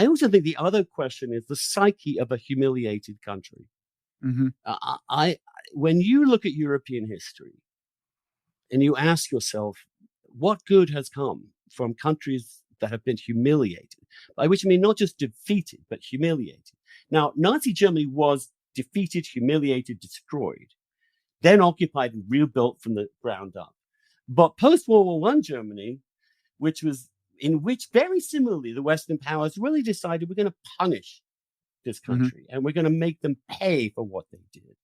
I also think the other question is the psyche of a humiliated country. Mm-hmm. When you look at European history and you ask yourself, what good has come from countries that have been humiliated, by which I mean not just defeated, but humiliated. Now, Nazi Germany was defeated, humiliated, destroyed, then occupied and rebuilt from the ground up. But post-World War I Germany, in which very similarly the Western powers really decided we're going to punish this country and we're going to make them pay for what they did.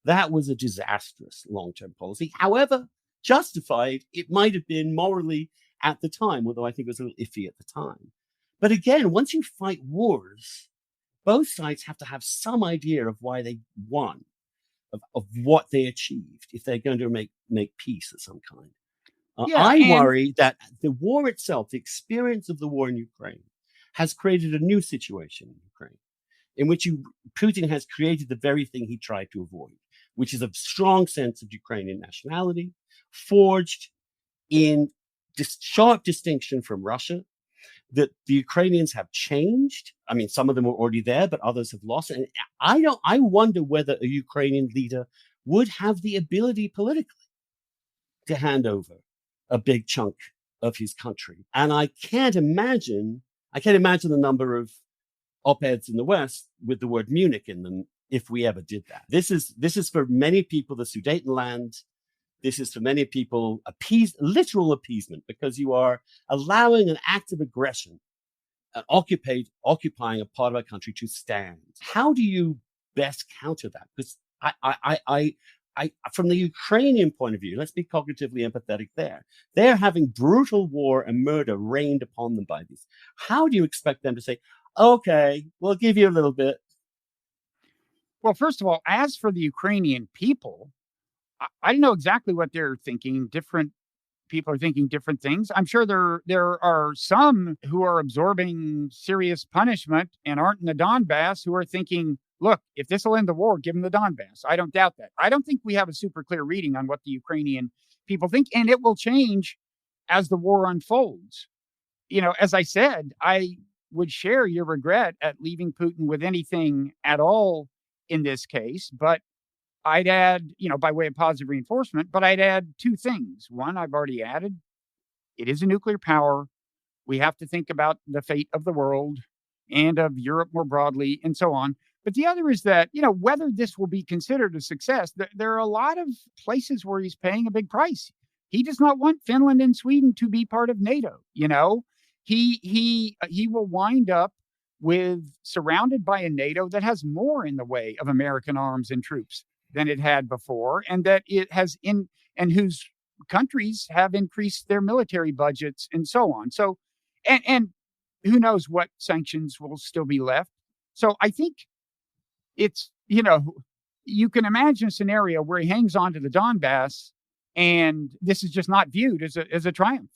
That was a disastrous long-term policy. However justified it might have been morally at the time, although I think it was a little iffy at the time. But again, once you fight wars, both sides have to have some idea of why they won, of what they achieved, if they're going to make peace of some kind. I worry that the war itself, the experience of the war in Ukraine, has created a new situation in Ukraine, in which Putin has created the very thing he tried to avoid, which is a strong sense of Ukrainian nationality, forged in sharp distinction from Russia, that the Ukrainians have changed. I mean, some of them were already there, but others have lost. And I wonder whether a Ukrainian leader would have the ability politically to hand over a big chunk of his country. And I can't imagine the number of op-eds in the West with the word Munich in them if we ever did that. This is for many people the Sudetenland. This is for many people literal appeasement, because you are allowing an act of aggression, occupying a part of our country to stand. How do you best counter that? Because I, from the Ukrainian point of view, let's be cognitively empathetic there. They're having brutal war and murder rained upon them by this. How do you expect them to say, okay, we'll give you a little bit? Well, first of all, as for the Ukrainian people, I don't know exactly what they're thinking. Different people are thinking different things. I'm sure there are some who are absorbing serious punishment and aren't in the Donbass who are thinking, look, if this will end the war, give them the Donbass. I don't doubt that. I don't think we have a super clear reading on what the Ukrainian people think, and it will change as the war unfolds. As I said, I would share your regret at leaving Putin with anything at all in this case, but I'd add, by way of positive reinforcement, but I'd add two things. One, I've already added, it is a nuclear power. We have to think about the fate of the world and of Europe more broadly and so on. But the other is that, whether this will be considered a success, there are a lot of places where he's paying a big price. He does not want Finland and Sweden to be part of NATO. He will wind up surrounded by a NATO that has more in the way of American arms and troops than it had before, and that it has and whose countries have increased their military budgets and so on. So, and who knows what sanctions will still be left. So I think it's, you can imagine a scenario where he hangs on to the Donbass and this is just not viewed as a triumph.